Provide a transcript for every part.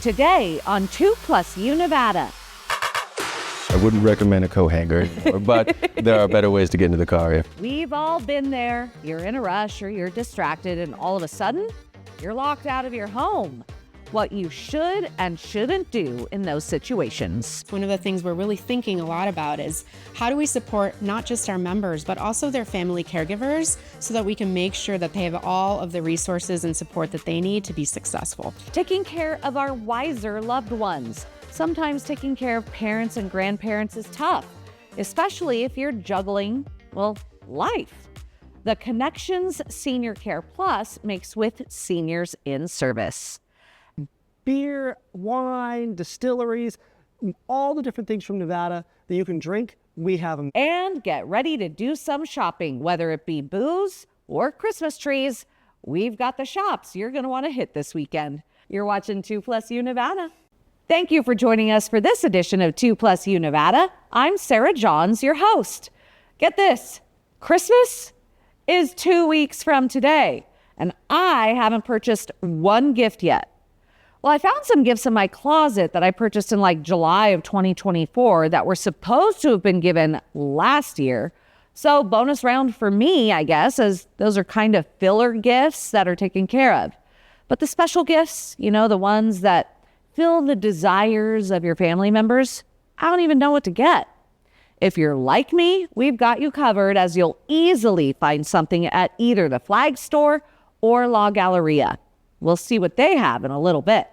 today on 2+U Nevada. I wouldn't recommend a coat hanger anymore, but there are better ways to get into the car. We've all been there. You're in a rush or you're distracted and all of a sudden, you're locked out of your home. What you should and shouldn't do in those situations. One of the things we're really thinking a lot about is how do we support not just our members, but also their family caregivers so that we can make sure that they have all of the resources and support that they need to be successful. Taking care of our wiser loved ones. Sometimes taking care of parents and grandparents is tough, especially if you're juggling, well, life. The Connections Senior Care Plus makes with seniors in service. Beer, wine, distilleries, all the different things from Nevada that you can drink, we have them. And get ready to do some shopping, whether it be booze or Christmas trees. We've got the shops you're going to want to hit this weekend. You're watching 2+U Nevada. Thank you for joining us for this edition of 2+U Nevada. I'm Sarah Johns, your host. Get this, Christmas is 2 weeks from today, and I haven't purchased one gift yet. Well, I found some gifts in my closet that I purchased in like July of 2024 that were supposed to have been given last year. So bonus round for me, I guess, as those are kind of filler gifts that are taken care of. But the special gifts, you know, the ones that fill the desires of your family members, I don't even know what to get. If you're like me, we've got you covered, as you'll easily find something at either the Flag Store or La Galleria. We'll see what they have in a little bit.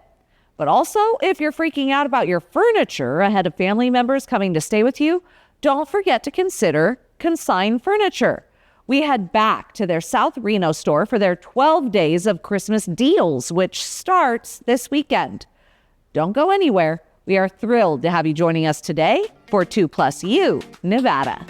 But also, if you're freaking out about your furniture ahead of family members coming to stay with you, don't forget to consider Consign Furniture. We head back to their South Reno store for their 12 days of Christmas deals, which starts this weekend. Don't go anywhere. We are thrilled to have you joining us today for 2+U Nevada.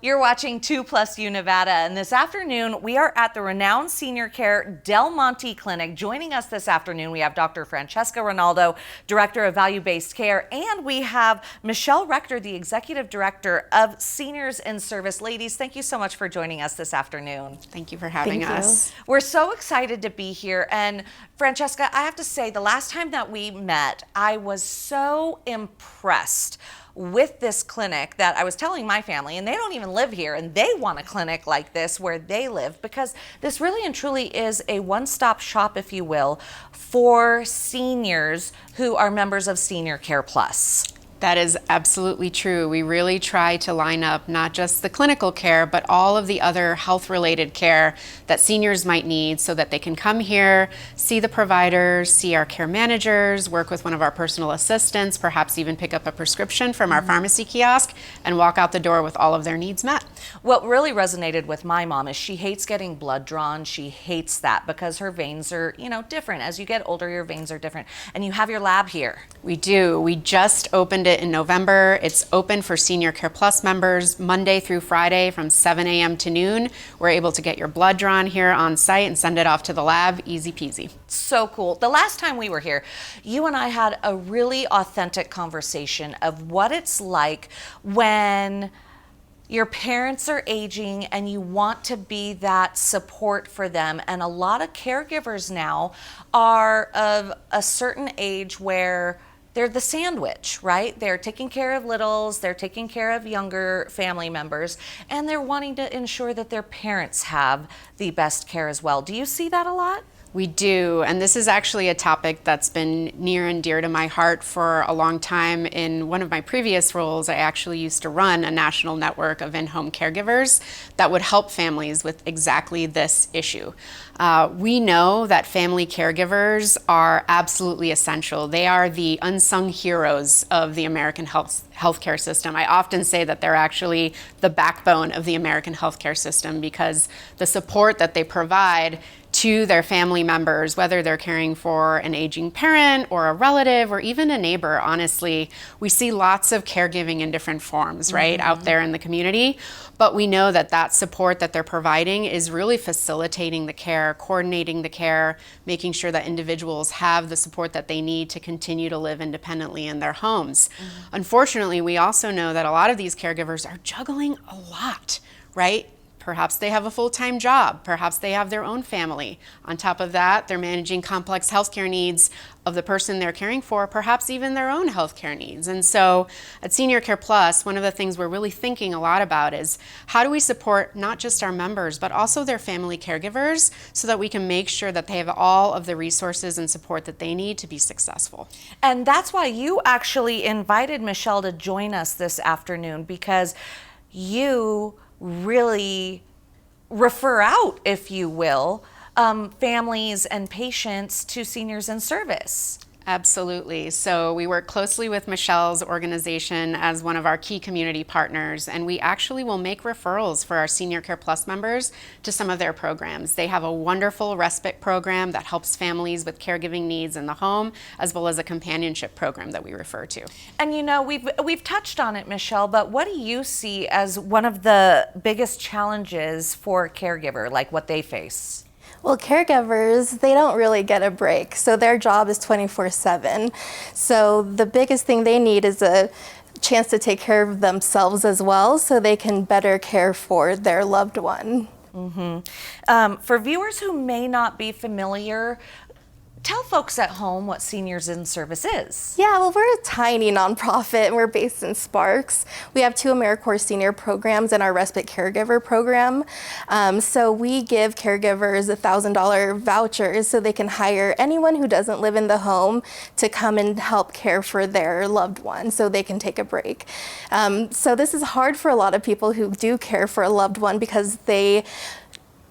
You're watching 2+U Nevada, and this afternoon we are at the renowned senior care Del Monte Clinic. Joining us this afternoon, we have Dr. Francesca Rinaldo, Director of Value-Based Care, and we have Michelle Rector, the Executive Director of Seniors in Service. Ladies, thank you so much for joining us this afternoon. Thank you for having us. We're so excited to be here, and Francesca, I have to say, the last time that we met, I was so impressed with this clinic that I was telling my family, and they don't even live here, and they want a clinic like this where they live, because this really and truly is a one-stop shop, if you will, for seniors who are members of Senior Care Plus. That is absolutely true. We really try to line up not just the clinical care, but all of the other health-related care that seniors might need so that they can come here, see the providers, see our care managers, work with one of our personal assistants, perhaps even pick up a prescription from our pharmacy kiosk and walk out the door with all of their needs met. What really resonated with my mom is she hates getting blood drawn. She hates that because her veins are, different. As you get older, your veins are different. And you have your lab here. We do. We just opened it in November. It's open for Senior Care Plus members Monday through Friday from 7 a.m. to noon. We're able to get your blood drawn here on site and send it off to the lab, easy peasy. So cool. The last time we were here, you and I had a really authentic conversation of what it's like when your parents are aging and you want to be that support for them. And a lot of caregivers now are of a certain age where they're the sandwich, right? They're taking care of littles, they're taking care of younger family members, and they're wanting to ensure that their parents have the best care as well. Do you see that a lot? We do, and this is actually a topic that's been near and dear to my heart for a long time. In one of my previous roles, I actually used to run a national network of in-home caregivers that would help families with exactly this issue. We know that family caregivers are absolutely essential. They are the unsung heroes of the American healthcare system. I often say that they're actually the backbone of the American healthcare system because the support that they provide to their family members, whether they're caring for an aging parent or a relative or even a neighbor. Honestly, we see lots of caregiving in different forms, right, out there in the community. But we know that that support that they're providing is really facilitating the care, coordinating the care, making sure that individuals have the support that they need to continue to live independently in their homes. Unfortunately, we also know that a lot of these caregivers are juggling a lot, right? Perhaps they have a full-time job. Perhaps they have their own family. On top of that, they're managing complex healthcare needs of the person they're caring for, perhaps even their own healthcare needs. And so at Senior Care Plus, one of the things we're really thinking a lot about is how do we support not just our members, but also their family caregivers so that we can make sure that they have all of the resources and support that they need to be successful. And that's why you actually invited Michelle to join us this afternoon, because you really refer out, if you will, families and patients to Seniors in Service. Absolutely. So we work closely with Michelle's organization as one of our key community partners, and we actually will make referrals for our Senior Care Plus members to some of their programs. They have a wonderful respite program that helps families with caregiving needs in the home, as well as a companionship program that we refer to. And you know, we've touched on it, Michelle, but what do you see as one of the biggest challenges for a caregiver, like what they face? Well, caregivers, they don't really get a break. So their job is 24/7. So the biggest thing they need is a chance to take care of themselves as well so they can better care for their loved one. For viewers who may not be familiar, tell folks at home what Seniors in Service is. Yeah, well, we're a tiny nonprofit and we're based in Sparks. We have 2 AmeriCorps senior programs and our respite caregiver program. So we give caregivers $1,000 vouchers so they can hire anyone who doesn't live in the home to come and help care for their loved one so they can take a break. So this is hard for a lot of people who do care for a loved one because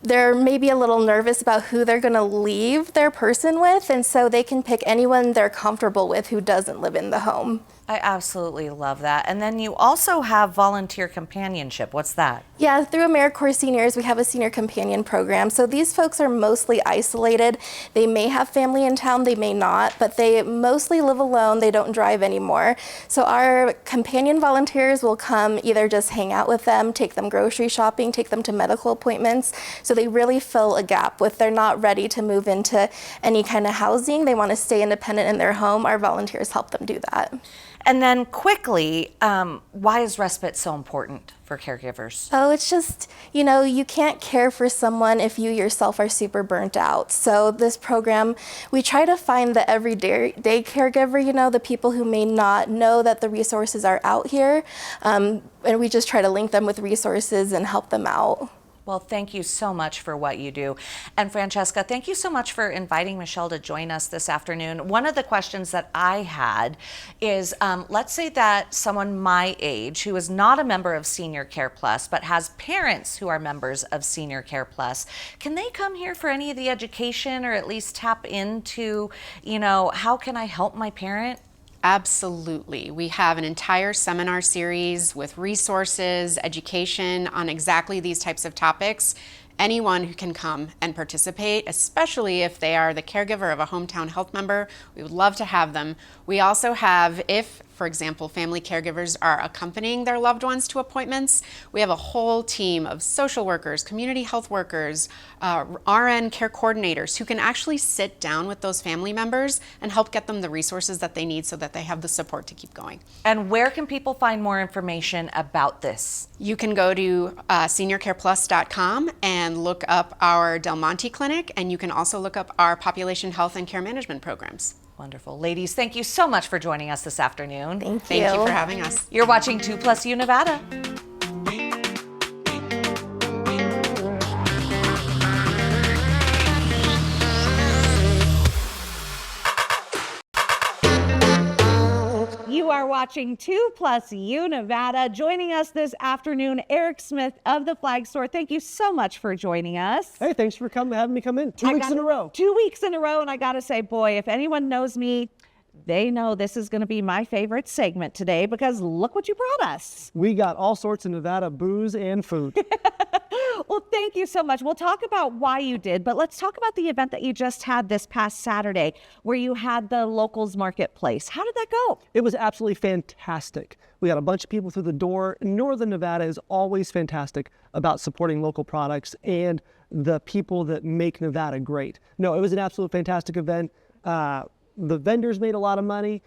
they're maybe a little nervous about who they're going to leave their person with, and so they can pick anyone they're comfortable with who doesn't live in the home. I absolutely love that. And then you also have volunteer companionship. What's that? Yeah, through AmeriCorps Seniors, we have a senior companion program. So these folks are mostly isolated. They may have family in town, they may not, but they mostly live alone. They don't drive anymore. So our companion volunteers will come either just hang out with them, take them grocery shopping, take them to medical appointments. So they really fill a gap with they're not ready to move into any kind of housing. They want to stay independent in their home. Our volunteers help them do that. And then quickly, why is respite so important for caregivers? Oh, it's just, you know, you can't care for someone if you yourself are super burnt out. So this program, we try to find the everyday caregiver, you know, the people who may not know that the resources are out here. And we just try to link them with resources and help them out. Well, thank you so much for what you do. And Francesca, thank you so much for inviting Michelle to join us this afternoon. One of the questions that I had is, let's say that someone my age who is not a member of Senior Care Plus, but has parents who are members of Senior Care Plus, can they come here for any of the education or at least tap into, you know, how can I help my parent? Absolutely. We have an entire seminar series with resources, education on exactly these types of topics. Anyone who can come and participate, especially if they are the caregiver of a hometown health member, we would love to have them. We also have, if, for example, family caregivers are accompanying their loved ones to appointments, we have a whole team of social workers, community health workers, RN care coordinators who can actually sit down with those family members and help get them the resources that they need so that they have the support to keep going. And where can people find more information about this? You can go to seniorcareplus.com and look up our Del Monte Clinic, and you can also look up our population health and care management programs. Wonderful. Ladies, thank you so much for joining us this afternoon. Thank you. Thank you for having us. You're watching 2+U Nevada. You are watching 2+U Nevada. Joining us this afternoon, Eric Smith of the Flag Store. Thank you so much for joining us. Hey, thanks for having me come in. 2 weeks in a row. 2 weeks in a row, and I gotta say, boy, if anyone knows me, they know this is gonna be my favorite segment today because look what you brought us. We got all sorts of Nevada booze and food. Well, thank you so much. We'll talk about why you did, but let's talk about the event that you just had this past Saturday where you had the locals marketplace. How did that go? It was absolutely fantastic. We got a bunch of people through the door. Northern Nevada is always fantastic about supporting local products and the people that make Nevada great. No, it was an absolute fantastic event. The vendors made a lot of money.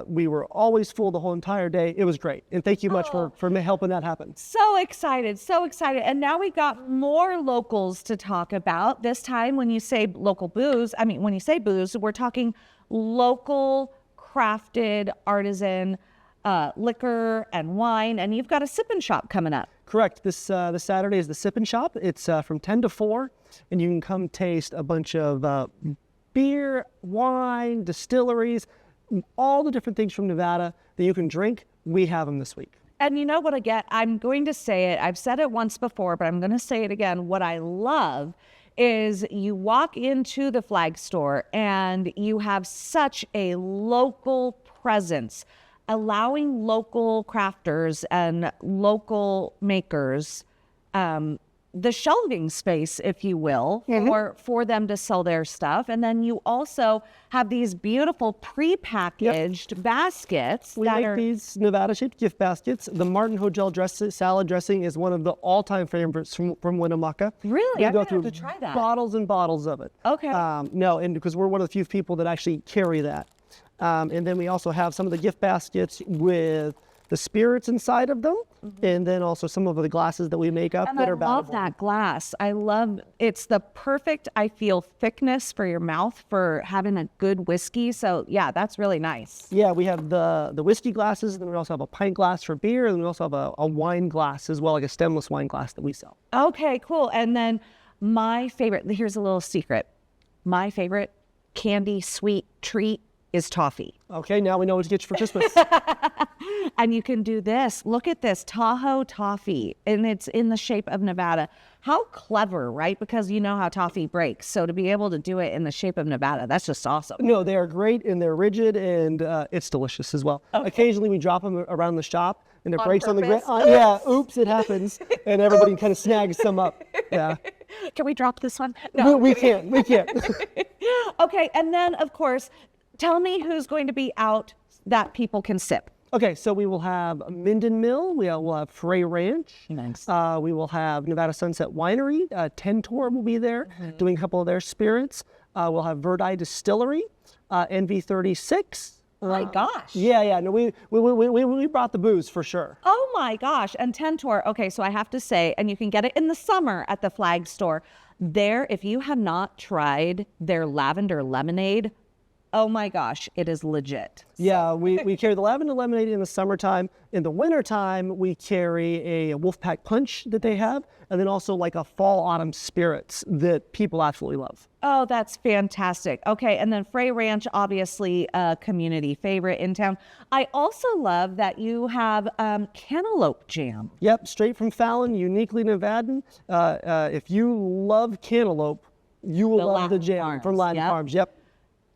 We were always full the whole entire day. It was great. And thank you much for helping that happen. So excited, so excited. And now we got more locals to talk about. This time when you say local booze, when you say booze, we're talking local crafted artisan liquor and wine. And you've got a sip and shop coming up. Correct. This Saturday is the Sip and Shop. It's from 10 to 4, and you can come taste a bunch of beer, wine, distilleries, all the different things from Nevada that you can drink. We have them this week. And you know what I get? I'm going to say it. I've said it once before, but I'm going to say it again. What I love is you walk into the flag store and you have such a local presence, allowing local crafters and local makers the shelving space, if you will, for them to sell their stuff. And then you also have these beautiful pre-packaged baskets. We make these Nevada-shaped gift baskets. The Martin Hogel salad dressing is one of the all-time favorites from Winnemucca. Really? We I'm go gonna have through to try that. bottles and bottles of it. Okay. No, and because we're one of the few people that actually carry that. And then we also have some of the gift baskets with the spirits inside of them, and then also some of the glasses that we make up And that I are love valuable. that glass. I love, it's the perfect, I feel, thickness for your mouth for having a good whiskey. So yeah, that's really nice. Yeah, we have the whiskey glasses, and then we also have a pint glass for beer, and we also have a wine glass as well, like a stemless wine glass that we sell. Okay, cool. And then my favorite, here's a little secret. My favorite candy sweet treat is toffee. Okay, now we know what to get you for Christmas. And you can do this. Look at this Tahoe toffee, and it's in the shape of Nevada. How clever, right? Because you know how toffee breaks. So to be able to do it in the shape of Nevada, that's just awesome. No, they are great, and they're rigid, and it's delicious as well. Okay. Occasionally we drop them around the shop, and it breaks on the ground. Yeah, oops, it happens. And everybody kind of snags some up. Yeah. Can we drop this one? We can't. Okay, and then of course, tell me who's going to be out that people can sip. Okay, so we will have Minden Mill. We'll have Frey Ranch. Nice. We will have Nevada Sunset Winery. Tentor will be there doing a couple of their spirits. We'll have Verdi Distillery, NV36. My gosh. Yeah. No, we brought the booze for sure. Oh my gosh. And Tentor. Okay, so I have to say, and you can get it in the summer at the flag store. There, if you have not tried their lavender lemonade, oh my gosh, it is legit. Yeah, we carry the lavender lemonade in the summertime. In the wintertime, we carry a Wolfpack Punch that they have, and then also like a fall autumn spirits that people absolutely love. Oh, that's fantastic. Okay, and then Frey Ranch, obviously a community favorite in town. I also love that you have cantaloupe jam. Yep, straight from Fallon, uniquely Nevadan. If you love cantaloupe, you will love the jam from Latin Farms. Yep.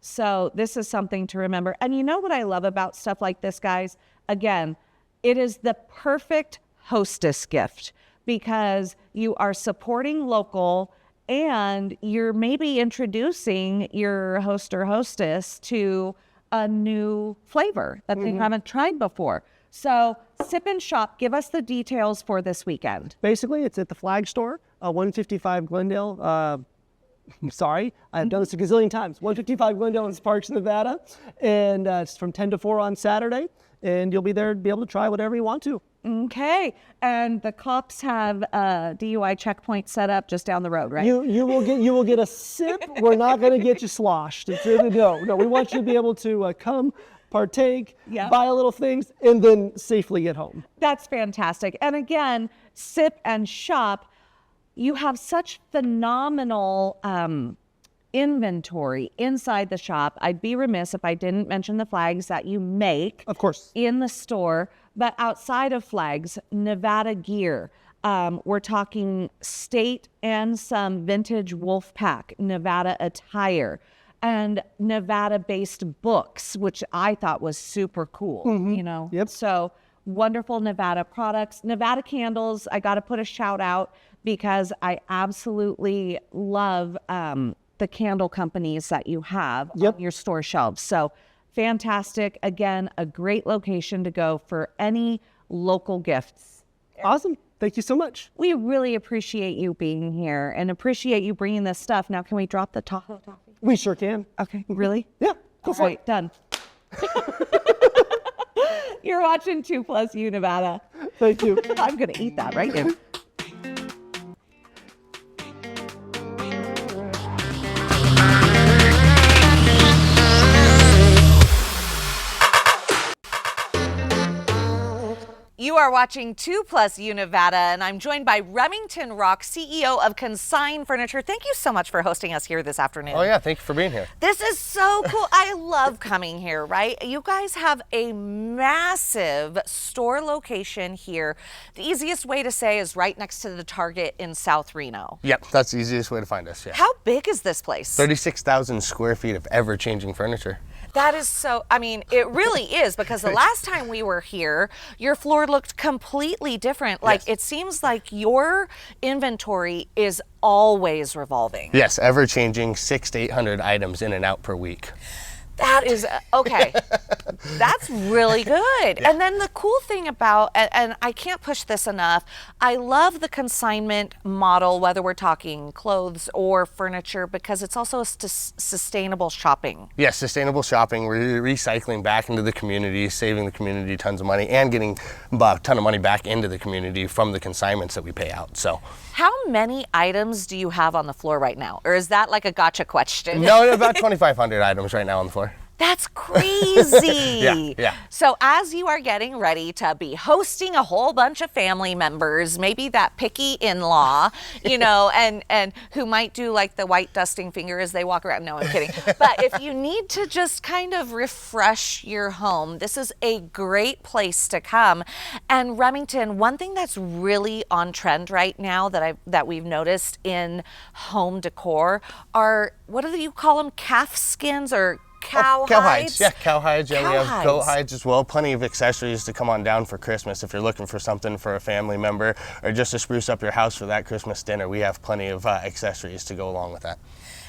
So this is something to remember. And you know what I love about stuff like this, guys? Again, it is the perfect hostess gift because you are supporting local and you're maybe introducing your host or hostess to a new flavor that they haven't tried before. So Sip and Shop, give us the details for this weekend. Basically, it's at the flag store, 155 Glendale. I'm sorry, I've done this a gazillion times. 155 Glendale in Sparks, Nevada. And it's from 10 to 4 on Saturday. And you'll be there to be able to try whatever you want to. Okay. And the cops have a DUI checkpoint set up just down the road, right? You will get a sip. We're not going to get you sloshed. No, we want you to be able to come, partake, buy a little things, and then safely get home. That's fantastic. And again, Sip and Shop, you have such phenomenal inventory inside the shop. I'd be remiss if I didn't mention the flags that you make, of course, in the store. But outside of flags, Nevada gear. We're talking state and some vintage Wolfpack, Nevada attire, and Nevada-based books, which I thought was super cool. You know, Yep. So wonderful Nevada products, Nevada candles. I got to put a shout out because I absolutely love the candle companies that you have on your store shelves. So fantastic. Again, a great location to go for any local gifts. Awesome. Thank you so much. We really appreciate you being here and appreciate you bringing this stuff. Now, can we drop the Tahoe toffee? We sure can. Okay, really? Yeah, go for it. Done. You're watching 2+U Nevada. Thank you. I'm going to eat that right now. You are watching 2+U Nevada, and I'm joined by Remington Rock, CEO of Consign Furniture. Thank you so much for hosting us here this afternoon. Oh yeah, thank you for being here. This is so cool. I love coming here, right? You guys have a massive store location here. The easiest way to say is right next to the Target in South Reno. Yep, that's the easiest way to find us, yeah. How big is this place? 36,000 square feet of ever-changing furniture. That is so, I mean, it really is, because the last time we were here, your floor looked completely different. Like, Yes. It seems like your inventory is always revolving. Yes, ever-changing 600 to 800 items in and out per week. That is, okay, that's really good. And then the cool thing about, and I can't push this enough, I love the consignment model, whether we're talking clothes or furniture, because it's also a sustainable shopping. Yes, sustainable shopping, we're recycling back into the community, saving the community tons of money, and getting a ton of money back into the community from the consignments that we pay out, so. How many items do you have on the floor right now? Or is that like a gotcha question? No, about 2,500 items right now on the floor. That's crazy. Yeah. So as you are getting ready to be hosting a whole bunch of family members, maybe that picky in-law, and who might do like the white dusting finger as they walk around. No, I'm kidding. But if you need to just kind of refresh your home, this is a great place to come. And Remington, one thing that's really on trend right now that we've noticed in home decor are, what do you call them? Calf skins or cowhides? Cowhides, yeah, cowhides. Yeah, we have Cowhides. goat hides as well. Plenty of accessories to come on down for Christmas if you're looking for something for a family member or just to spruce up your house for that Christmas dinner. We have plenty of accessories to go along with that.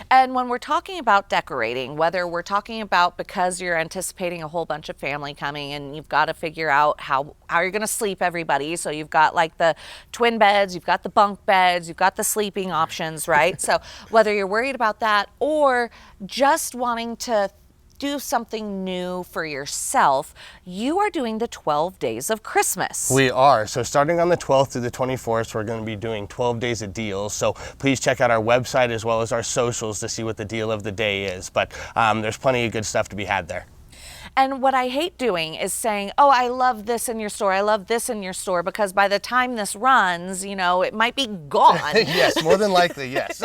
And when we're talking about decorating, whether we're talking about because you're anticipating a whole bunch of family coming and you've got to figure out how you're going to sleep everybody. So you've got like the twin beds, you've got the bunk beds, you've got the sleeping options, right? So whether you're worried about that or just wanting to do something new for yourself, you are doing the 12 days of Christmas. We are. So starting on the 12th through the 24th, we're going to be doing 12 days of deals. So please check out our website as well as our socials to see what the deal of the day is. But there's plenty of good stuff to be had there. And what I hate doing is saying, oh, I love this in your store, I love this in your store, because by the time this runs, it might be gone. Yes, more than likely, yes.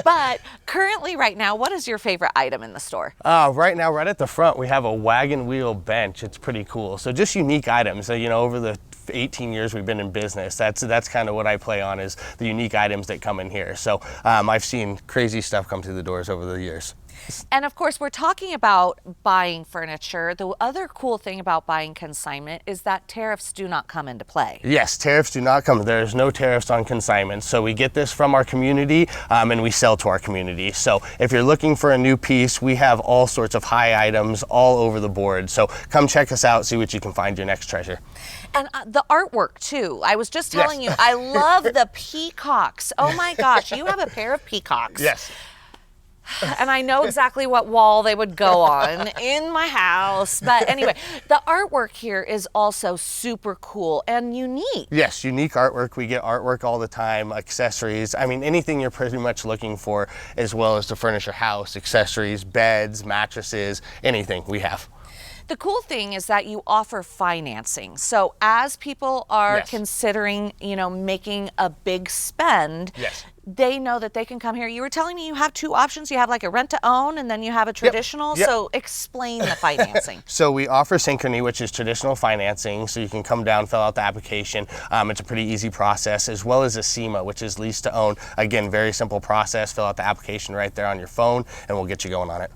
But currently right now, what is your favorite item in the store? Right now, right at the front, we have a wagon wheel bench. It's pretty cool. So just unique items. Over the 18 years we've been in business, that's kind of what I play on, is the unique items that come in here. So I've seen crazy stuff come through the doors over the years. And of course, we're talking about buying furniture. The other cool thing about buying consignment is that tariffs do not come into play. Yes, tariffs do not come. There's no tariffs on consignment. So we get this from our community and we sell to our community. So if you're looking for a new piece, we have all sorts of high items all over the board. So come check us out, see what you can find your next treasure. And the artwork too. I was just telling you, I love the peacocks. Oh my gosh, you have a pair of peacocks. Yes. And I know exactly what wall they would go on in my house. But anyway, the artwork here is also super cool and unique. Yes, unique artwork. We get artwork all the time, accessories. I mean, anything you're pretty much looking for, as well as to furnish your house, accessories, beds, mattresses, anything we have. The cool thing is that you offer financing. So as people are Yes. considering, making a big spend, Yes. they know that they can come here. You were telling me you have two options. You have like a rent to own and then you have a traditional. Yep. So explain the financing. So we offer Synchrony, which is traditional financing. So you can come down, fill out the application. It's a pretty easy process, as well as a SEMA, which is lease to own. Again, very simple process. Fill out the application right there on your phone and we'll get you going on it.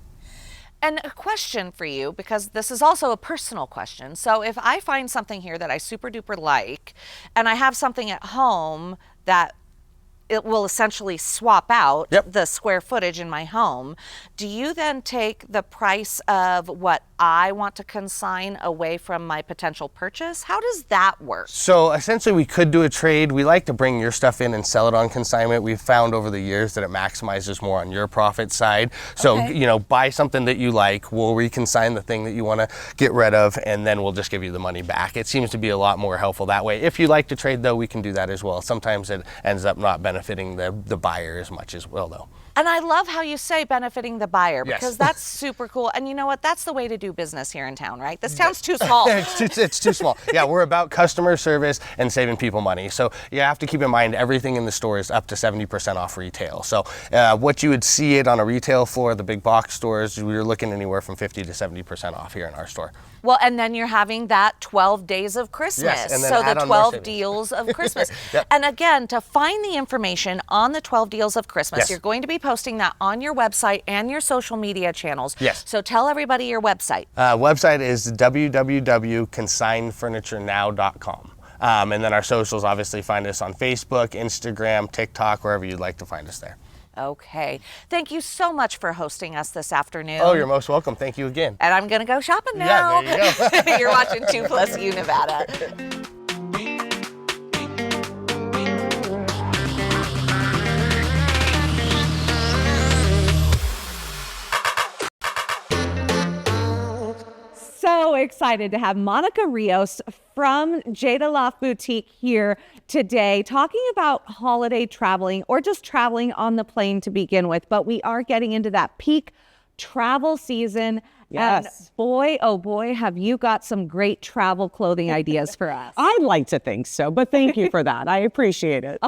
And a question for you, because this is also a personal question. So if I find something here that I super duper like, and I have something at home that it will essentially swap out Yep. the square footage in my home. Do you then take the price of what I want to consign away from my potential purchase? How does that work? So essentially we could do a trade. We like to bring your stuff in and sell it on consignment. We've found over the years that it maximizes more on your profit side. So, Okay. you know, buy something that you like, we'll reconsign the thing that you want to get rid of, and then we'll just give you the money back. It seems to be a lot more helpful that way. If you like to trade though, we can do that as well. Sometimes it ends up not benefiting the buyer as much as well though. And I love how you say benefiting the buyer, Yes. because that's super cool. And you know what? That's the way to do business here in town, right? This town's too small. It's too small. Yeah, we're about customer service and saving people money. So you have to keep in mind everything in the store is up to 70% off retail. So what you would see it on a retail floor, the big box stores, we were looking anywhere from 50 to 70% off here in our store. Well, and then you're having that 12 days of Christmas. Yes, and then so add the on more 12 savings. deals of Christmas. Yep. And again, to find the information on the 12 deals of Christmas, Yes. you're going to be posting that on your website and your social media channels. Yes. So tell everybody your website. Website is www.consignfurniturenow.com. And then our socials, obviously find us on Facebook, Instagram, TikTok, wherever you'd like to find us there. Okay. Thank you so much for hosting us this afternoon. Oh, you're most welcome. Thank you again. And I'm going to go shopping now. Yeah, there you go. You're watching 2+U Nevada. So excited to have Monica Rios from JaDa Loft Boutique here today talking about holiday traveling or just traveling on the plane to begin with. But we are getting into that peak travel season. Yes. And boy, oh boy, have you got some great travel clothing ideas for us. I'd like to think so, but thank you for that. I appreciate it.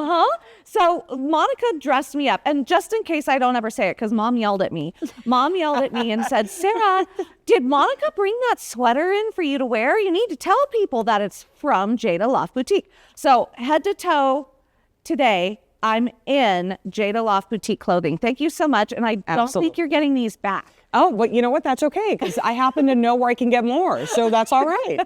So Monica dressed me up, and just in case I don't ever say it, because Mom yelled at me and said, Sarah, did Monica bring that sweater in for you to wear? You need to tell people that it's from JaDa Loft Boutique. So head to toe today, I'm in JaDa Loft Boutique clothing. Thank you so much, and I don't Absolutely. think you're getting these back. Oh, well, you know what? That's okay, because I happen to know where I can get more, so that's all right.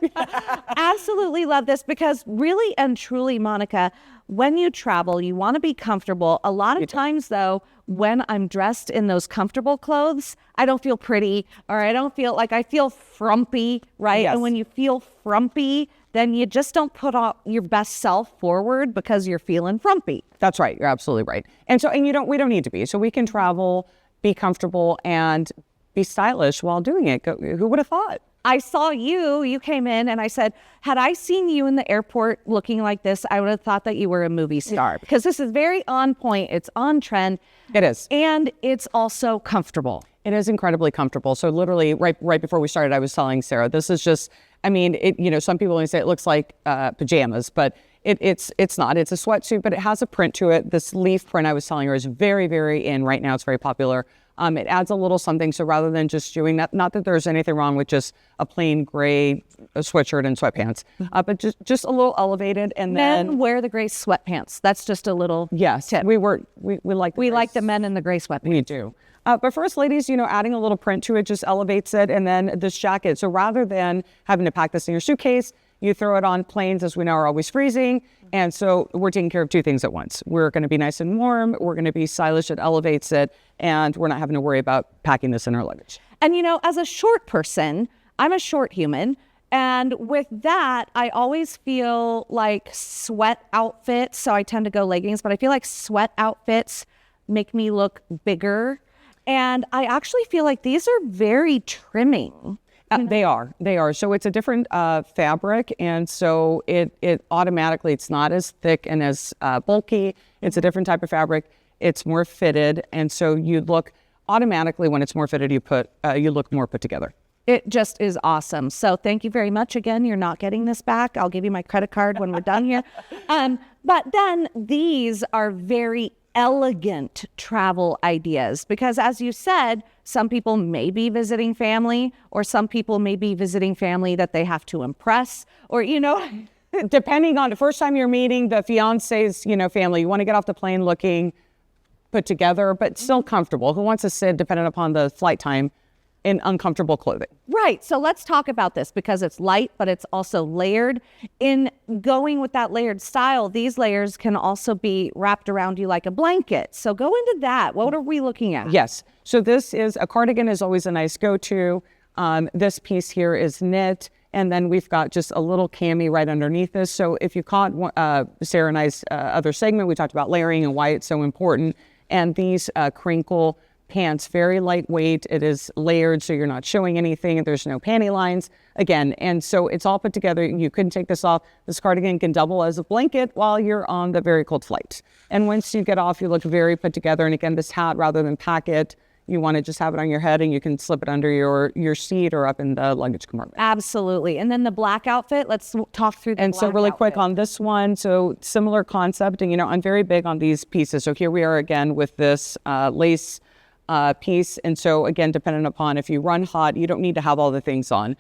Absolutely love this, because really and truly, Monica, when you travel, you want to be comfortable. A lot of times, though, when I'm dressed in those comfortable clothes, I don't feel pretty, or I don't feel like I feel frumpy, right? Yes. And when you feel frumpy, then you just don't put out your best self forward because you're feeling frumpy. That's right. You're absolutely right. And so, and we don't need to be. So we can travel, be comfortable, and be stylish while doing it. Who would have thought? I saw you came in, and I said, had I seen you in the airport looking like this, I would have thought that you were a movie star, because this is very on point. It's on trend. It is. And it's also comfortable. It is incredibly comfortable. So literally right before we started, I was telling Sarah, this is just, I mean, some people only say it looks like pajamas, but it's not. It's a sweatsuit, but it has a print to it. This leaf print I was telling her is very, very in right now. It's very popular. It adds a little something. So rather than just doing that, not that there's anything wrong with just a plain gray sweatshirt and sweatpants, but just a little elevated. And Men then wear the gray sweatpants. That's just a little yes, tip. we like the men in the gray sweatpants. We do. But for us ladies, adding a little print to it just elevates it. And then this jacket. So rather than having to pack this in your suitcase, you throw it on. Planes, as we know, are always freezing. And so we're taking care of two things at once. We're going to be nice and warm. We're going to be stylish. It elevates it. And we're not having to worry about packing this in our luggage. And as a short person, I'm a short human. And with that, I always feel like sweat outfits. So I tend to go leggings, but I feel like sweat outfits make me look bigger. And I actually feel like these are very trimming. They are. So it's a different fabric. And so it automatically, it's not as thick and as bulky. It's a different type of fabric. It's more fitted. And so you look automatically, when it's more fitted, you look more put together. It just is awesome. So thank you very much. Again, you're not getting this back. I'll give you my credit card when we're done here. But then these are very elegant travel ideas, because as you said, some people may be visiting family, or some people may be visiting family that they have to impress, or depending on the first time you're meeting the fiance's family, you want to get off the plane looking put together but still comfortable. Who wants to sit, depending upon the flight time, in uncomfortable clothing. Right. So let's talk about this because it's light, but it's also layered. In going with that layered style, these layers can also be wrapped around you like a blanket. So go into that. What are we looking at? Yes. So this is a cardigan is always a nice go-to. This piece here is knit. And then we've got just a little cami right underneath this. So if you caught Sarah and I's other segment, we talked about layering and why it's so important. And these crinkle pants, very lightweight. It is layered, so you're not showing anything. There's no panty lines again. And so it's all put together. You couldn't take this off. This cardigan can double as a blanket while you're on the very cold flight. And once you get off, you look very put together. And again, this hat, rather than pack it, you want to just have it on your head and you can slip it under your seat or up in the luggage compartment. Absolutely. And then the black outfit, let's talk through the And so black really quick outfit. on this one, so similar concept, and I'm very big on these pieces. So here we are again with this lace piece. And so again, depending upon if you run hot, you don't need to have all the things on.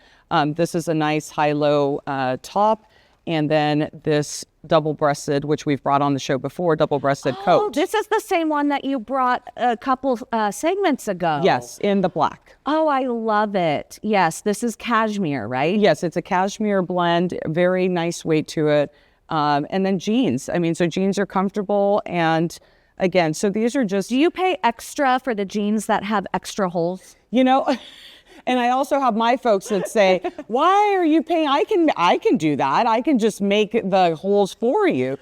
This is a nice high-low top. And then this double-breasted, which we've brought on the show before, double-breasted Oh, coat. this is the same one that you brought a couple segments ago. Yes, in the black. Oh, I love it. Yes, this is cashmere, right? Yes, it's a cashmere blend, very nice weight to it. And then jeans. I mean, so jeans are comfortable. And again, so these are just, Do you pay extra for the jeans that have extra holes? and I also have my folks that say, why are you paying? I can do that. I can just make the holes for you.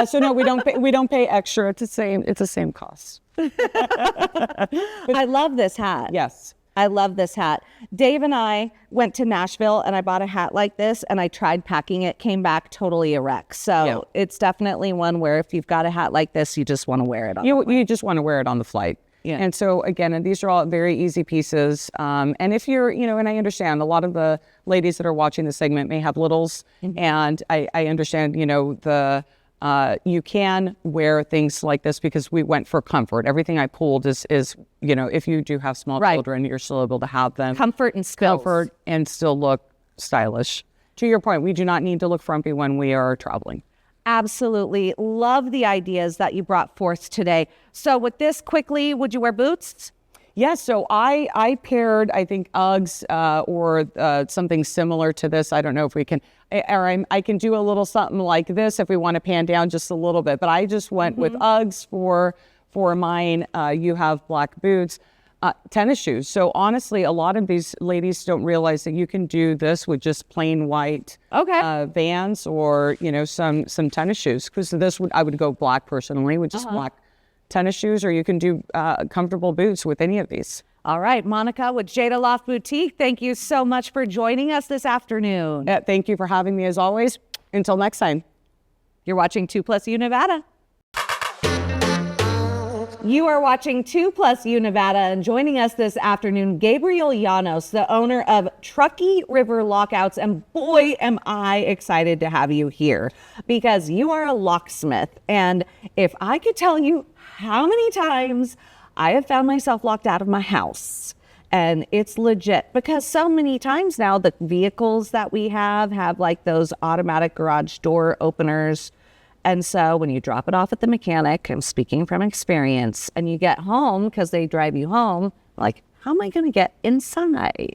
So no, we don't pay extra. It's the same cost. I love this hat. Yes. I love this hat. Dave and I went to Nashville and I bought a hat like this and I tried packing it, came back totally a wreck. So it's definitely one where if you've got a hat like this, you just want to wear it on. You just want to wear it on the flight. Yeah. And so again, and these are all very easy pieces. And if you're, and I understand a lot of the ladies that are watching the segment may have littles, and I understand, you can wear things like this because we went for comfort. Everything I pulled is if you do have small children, you're still able to have them. Comfort and skills. Comfort and still look stylish. To your point, we do not need to look frumpy when we are traveling. Absolutely. Love the ideas that you brought forth today. So with this quickly, would you wear boots? Yes, so I paired, I think, Uggs or something similar to this. I don't know if we can, or I can do a little something like this if we want to pan down just a little bit. But I just went with Uggs for mine. You have black boots, tennis shoes. So honestly, a lot of these ladies don't realize that you can do this with just plain white Vans or some tennis shoes. Because I would go black personally with just black tennis shoes, or you can do comfortable boots with any of these. All right, Monica with JaDa Loft Boutique, thank you so much for joining us this afternoon. Thank you for having me as always. Until next time. You're watching 2+U Nevada. You are watching 2+U Nevada, and joining us this afternoon, Gabriel Llanos, the owner of Truckee River Lockouts. And boy, am I excited to have you here because you are a locksmith. And if I could tell you how many times I have found myself locked out of my house, and it's legit because so many times now the vehicles that we have like those automatic garage door openers. And so when you drop it off at the mechanic, I'm speaking from experience, and you get home because they drive you home, like, how am I going to get inside?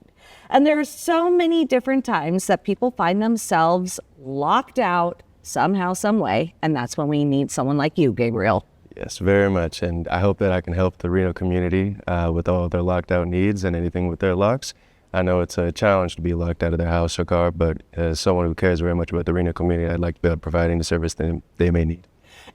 And there are so many different times that people find themselves locked out somehow, some way. And that's when we need someone like you, Gabriel. Yes, very much. And I hope that I can help the Reno community with all of their locked out needs and anything with their locks. I know it's a challenge to be locked out of their house or car, but as someone who cares very much about the Reno community, I'd like to be providing the service they may need.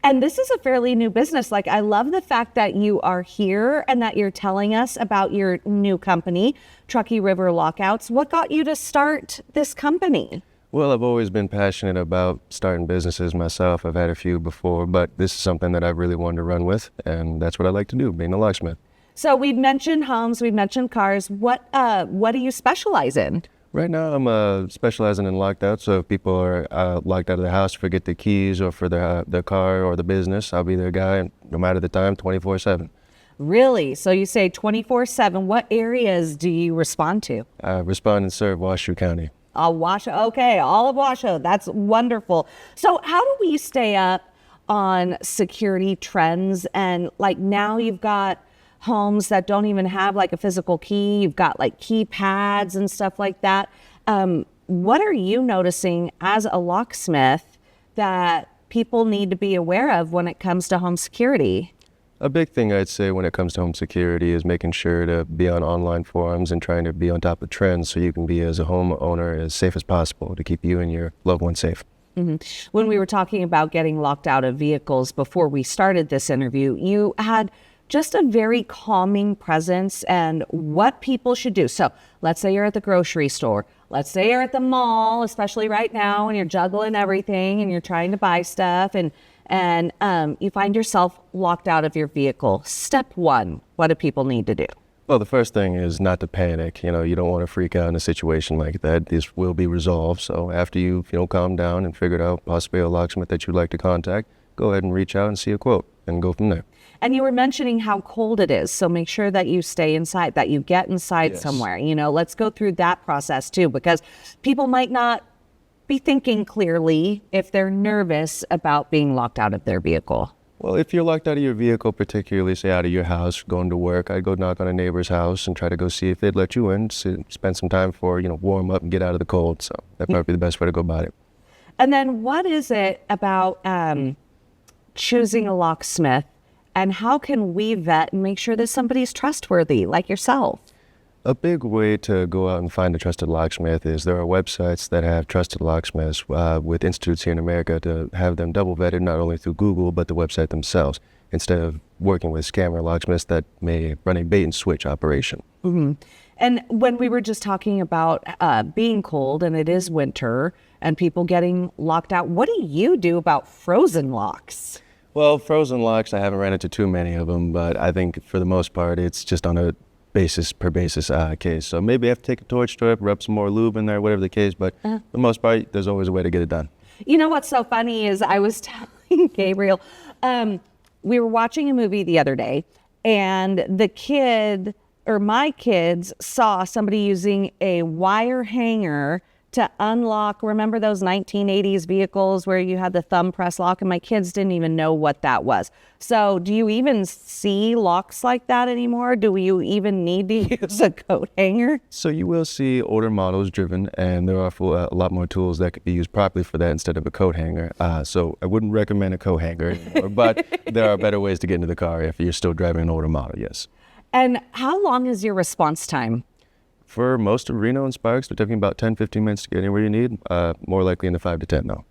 And this is a fairly new business. Like, I love the fact that you are here and that you're telling us about your new company, Truckee River Lockouts. What got you to start this company? Well, I've always been passionate about starting businesses myself. I've had a few before, but this is something that I really wanted to run with, and that's what I like to do, being a locksmith. So we've mentioned homes, we've mentioned cars. What do you specialize in? Right now, I'm specializing in locked out. So if people are locked out of their house, forget their keys or for their car or the business, I'll be their guy, no matter the time, 24/7. Really? So you say 24/7. What areas do you respond to? I respond and serve Washoe County. Washoe. Okay, all of Washoe. That's wonderful. So how do we stay up on security trends? And like now you've got homes that don't even have like a physical key. You've got like keypads and stuff like that. What are you noticing as a locksmith that people need to be aware of when it comes to home security? A big thing I'd say when it comes to home security is making sure to be on online forums and trying to be on top of trends so you can be, as a homeowner, as safe as possible to keep you and your loved ones safe. When we were talking about getting locked out of vehicles before we started this interview, you had just a very calming presence and what people should do. So let's say you're at the grocery store. Let's say you're at the mall, especially right now, and you're juggling everything and you're trying to buy stuff and you find yourself locked out of your vehicle. Step one, what do people need to do? Well, the first thing is not to panic. You don't want to freak out in a situation like that. This will be resolved. So after you calm down and figured out possibly a locksmith that you'd like to contact, go ahead and reach out and see a quote and go from there. And you were mentioning how cold it is. So make sure that you stay inside, that you get inside Yes. somewhere. Let's go through that process too, because people might not be thinking clearly if they're nervous about being locked out of their vehicle. Well, if you're locked out of your vehicle, particularly say out of your house, going to work, I'd go knock on a neighbor's house and try to go see if they'd let you in, spend some time for, warm up and get out of the cold. So that'd probably be the best way to go about it. And then what is it about choosing a locksmith, and how can we vet and make sure that somebody's trustworthy like yourself? A big way to go out and find a trusted locksmith is there are websites that have trusted locksmiths with institutes here in America to have them double vetted, not only through Google, but the website themselves, instead of working with scammer locksmiths that may run a bait and switch operation. And when we were just talking about being cold and it is winter and people getting locked out, what do you do about frozen locks? Well, frozen locks, I haven't ran into too many of them, but I think for the most part, it's just on a basis case. So maybe I have to take a torch to it, rub some more lube in there, whatever the case, but for the most part, there's always a way to get it done. You know what's so funny is I was telling Gabriel, we were watching a movie the other day, and my kids saw somebody using a wire hanger to unlock, remember those 1980s vehicles where you had the thumb press lock? And my kids didn't even know what that was. So do you even see locks like that anymore? Do you even need to use a coat hanger? So you will see older models driven, and there are a lot more tools that could be used properly for that instead of a coat hanger. So I wouldn't recommend a coat hanger anymore, but there are better ways to get into the car if you're still driving an older model, yes. And how long is your response time? For most of Reno and Sparks, they're taking about 10-15 minutes to get anywhere you need, more likely in the 5 to 10 though.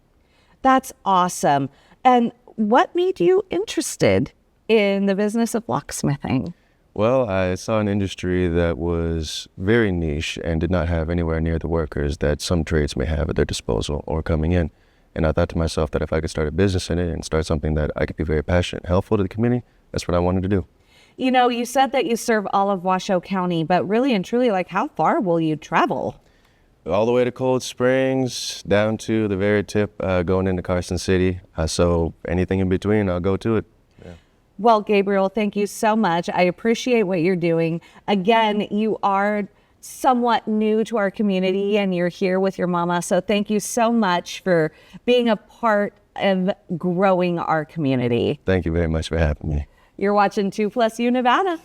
That's awesome. And what made you interested in the business of locksmithing? Well, I saw an industry that was very niche and did not have anywhere near the workers that some trades may have at their disposal or coming in. And I thought to myself that if I could start a business in it and start something that I could be very passionate and helpful to the community, that's what I wanted to do. You said that you serve all of Washoe County, but really and truly, how far will you travel? All the way to Cold Springs, down to the very tip, going into Carson City. So anything in between, I'll go to it. Yeah. Well, Gabriel, thank you so much. I appreciate what you're doing. Again, you are somewhat new to our community and you're here with your mama. So thank you so much for being a part of growing our community. Thank you very much for having me. You're watching 2+U Nevada.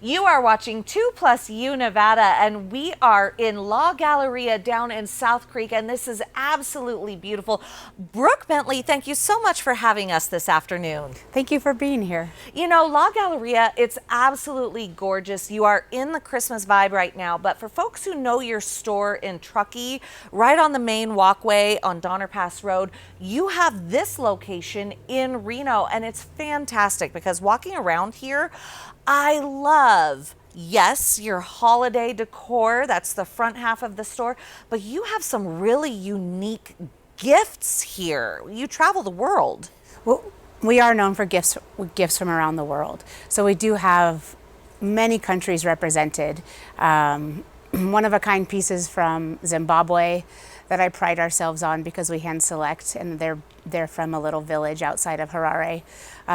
You are watching 2+U Nevada, and we are in La Galleria down in South Creek, and this is absolutely beautiful. Brooke Bentley, thank you so much for having us this afternoon. Thank you for being here. La Galleria, it's absolutely gorgeous. You are in the Christmas vibe right now, but for folks who know your store in Truckee, right on the main walkway on Donner Pass Road, you have this location in Reno, and it's fantastic because walking around here, I love, yes, your holiday decor. That's the front half of the store. But you have some really unique gifts here. You travel the world. Well, we are known for gifts from around the world. So we do have many countries represented. One-of-a-kind pieces from Zimbabwe that I pride ourselves on because we hand select, and they're from a little village outside of Harare.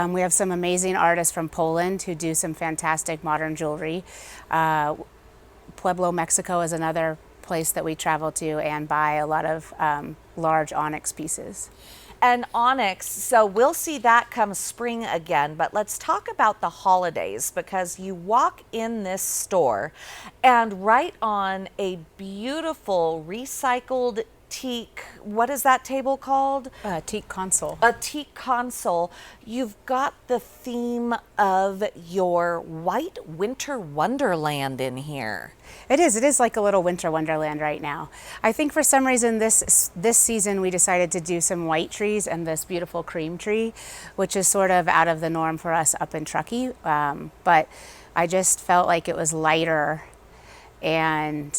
We have some amazing artists from Poland who do some fantastic modern jewelry. Pueblo, Mexico is another place that we travel to and buy a lot of large onyx pieces. And onyx, so we'll see that come spring again, but let's talk about the holidays, because you walk in this store and right on a beautiful recycled teak, what is that table called? Teak console. A teak console. You've got the theme of your white winter wonderland in here. It is like a little winter wonderland right now. I think for some reason this season we decided to do some white trees and this beautiful cream tree, which is sort of out of the norm for us up in Truckee. But I just felt like it was lighter and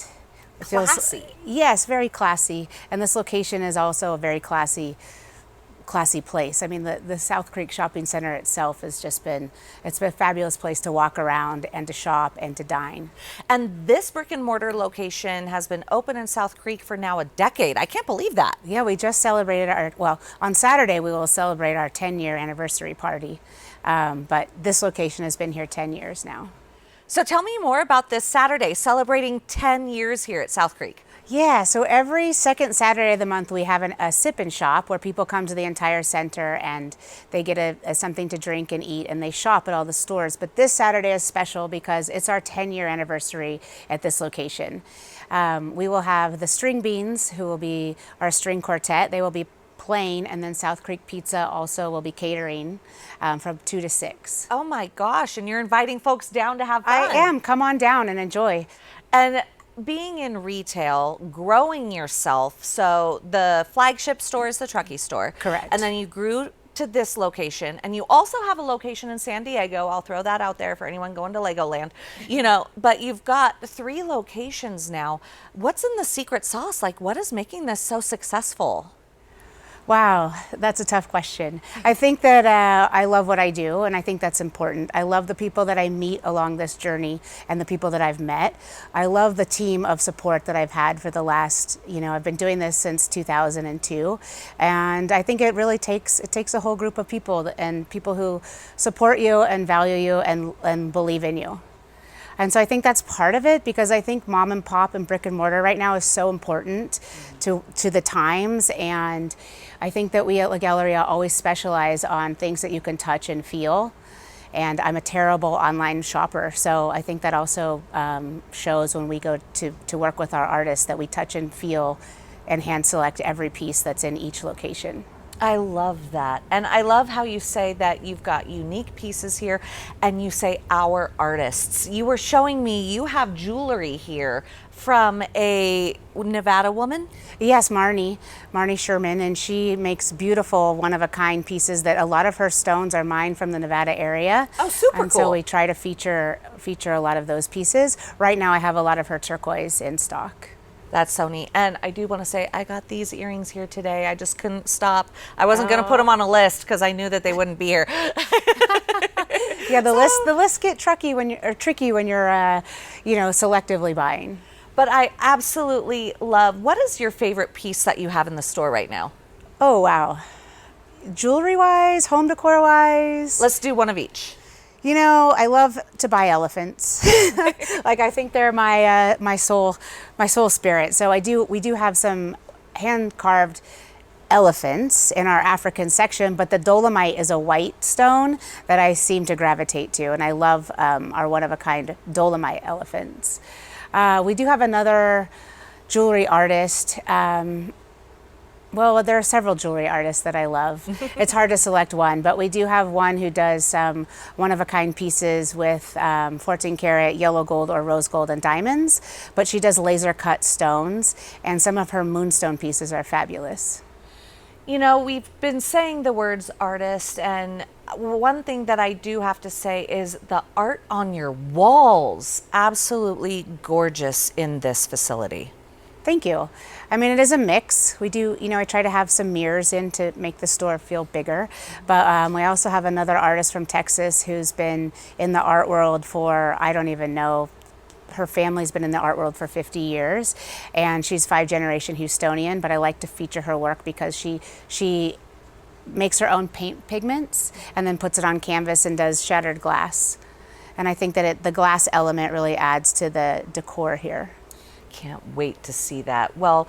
it feels classy. Yes, very classy. And this location is also a very classy place. I mean, the South Creek Shopping Center itself has just been, it's been a fabulous place to walk around and to shop and to dine. And this brick and mortar location has been open in South Creek for now a decade. I can't believe that. Yeah, we just celebrated on Saturday we will celebrate our 10-year anniversary party. But this location has been here 10 years now. So tell me more about this Saturday, celebrating 10 years here at South Creek. Yeah, so every second Saturday of the month we have a sip and shop where people come to the entire center and they get something to drink and eat and they shop at all the stores. But this Saturday is special because it's our 10-year anniversary at this location. We will have the String Beans, who will be our string quartet. They will be playing, and then South Creek Pizza also will be catering from 2 to 6. Oh my gosh, and you're inviting folks down to have fun. I am. Come on down and enjoy. And being in retail, growing yourself, so the flagship store is the Truckee store. Correct. And then you grew to this location, and you also have a location in San Diego. I'll throw that out there for anyone going to Legoland. You know, but you've got 3 locations now. What's in the secret sauce? Like, what is making this so successful? Wow, that's a tough question. I think that I love what I do, and I think that's important. I love the people that I meet along this journey and the people that I've met. I love the team of support that I've had for the last, I've been doing this since 2002, and I think it really takes a whole group of people and people who support you and value you and believe in you. And so I think that's part of it, because I think mom and pop and brick and mortar right now is so important to the times. And I think that we at La Galleria always specialize on things that you can touch and feel. And I'm a terrible online shopper, so I think that also shows when we go to work with our artists that we touch and feel and hand select every piece that's in each location. I love that. And I love how you say that you've got unique pieces here and you say our artists. You were showing me you have jewelry here from a Nevada woman? Yes, Marnie Sherman, and she makes beautiful one-of-a-kind pieces that a lot of her stones are mined from the Nevada area. Oh, super cool. And so we try to feature a lot of those pieces. Right now I have a lot of her turquoise in stock. That's so neat. And I do want to say I got these earrings here today. I just couldn't stop. I wasn't going to put them on a list because I knew that they wouldn't be here. Yeah, the lists get tricky when you're selectively buying. But I absolutely love. What is your favorite piece that you have in the store right now? Oh wow, jewelry wise, home decor wise. Let's do one of each. I love to buy elephants. Like I think they're my soul spirit. So we do have some hand carved elephants in our African section, but the dolomite is a white stone that I seem to gravitate to, and I love our one of a kind dolomite elephants. We do have another jewelry artist. Well, there are several jewelry artists that I love. It's hard to select one, but we do have one who does one-of-a-kind pieces with 14 karat yellow gold or rose gold and diamonds, but she does laser cut stones, and some of her moonstone pieces are fabulous. We've been saying the words artist, and one thing that I do have to say is the art on your walls, absolutely gorgeous in this facility. Thank you. I mean, it is a mix. We do, I try to have some mirrors in to make the store feel bigger. But we also have another artist from Texas who's been in the art world for, I don't even know, her family's been in the art world for 50 years. And she's 5th-generation Houstonian, but I like to feature her work because she makes her own paint pigments and then puts it on canvas and does shattered glass. And I think that the glass element really adds to the decor here. can't wait to see that. Well,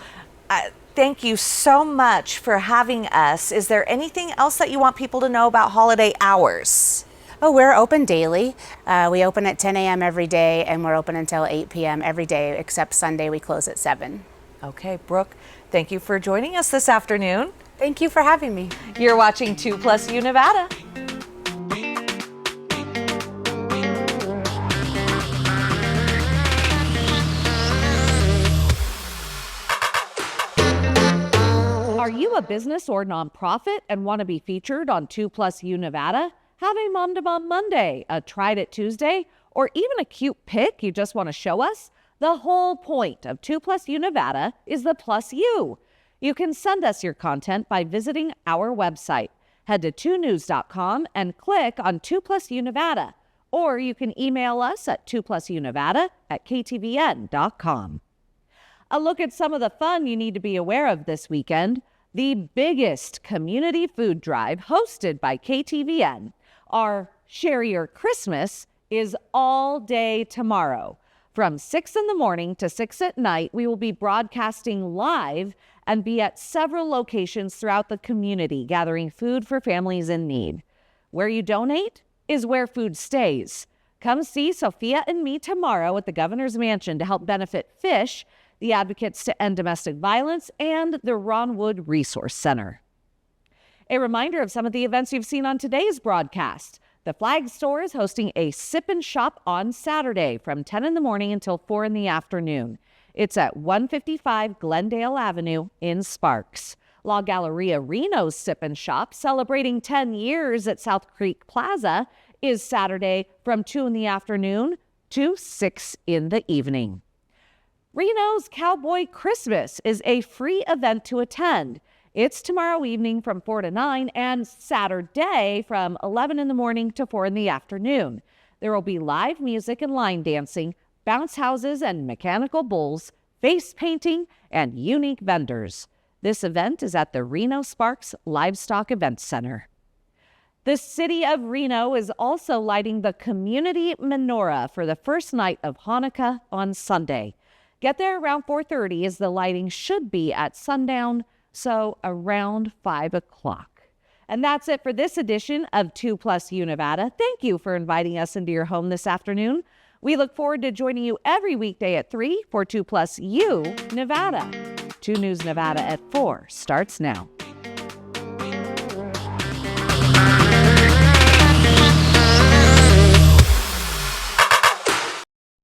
thank you so much for having us. Is there anything else that you want people to know about holiday hours? Oh, we're open daily. We open at 10 a.m. every day, and we're open until 8 p.m. every day, except Sunday we close at 7. Okay, Brooke, thank you for joining us this afternoon. Thank you for having me. You're watching 2+U Nevada. Are you a business or nonprofit and want to be featured on 2+U Nevada? Have a Mom to Mom Monday, a Tried It Tuesday, or even a cute pic you just want to show us? The whole point of 2+U Nevada is the plus you. You can send us your content by visiting our website. Head to 2news.com and click on 2+U Nevada, or you can email us at 2+UNevada@ktvn.com. A look at some of the fun you need to be aware of this weekend. The biggest community food drive hosted by KTVN, our Share Your Christmas, is all day tomorrow. From 6 in the morning to 6 at night, we will be broadcasting live and be at several locations throughout the community, gathering food for families in need. Where you donate is where food stays. Come see Sophia and me tomorrow at the Governor's Mansion to help benefit FISH, the Advocates to End Domestic Violence, and the Ron Wood Resource Center. A reminder of some of the events you've seen on today's broadcast. The Flag Store is hosting a sip and shop on Saturday from 10 in the morning until 4 in the afternoon. It's at 155 Glendale Avenue in Sparks. La Galleria Reno's Sip and Shop, celebrating 10 years at South Creek Plaza, is Saturday from 2 in the afternoon to 6 in the evening. Reno's Cowboy Christmas is a free event to attend. It's tomorrow evening from 4 to 9 and Saturday from 11 in the morning to 4 in the afternoon. There will be live music and line dancing, bounce houses and mechanical bulls, face painting, and unique vendors. This event is at the Reno Sparks Livestock Event Center. The city of Reno is also lighting the community menorah for the first night of Hanukkah on Sunday. Get there around 4:30 as the lighting should be at sundown, so around 5 o'clock. And that's it for this edition of 2+U Nevada. Thank you for inviting us into your home this afternoon. We look forward to joining you every weekday at 3 for 2+U Nevada. 2 News Nevada at 4 starts now.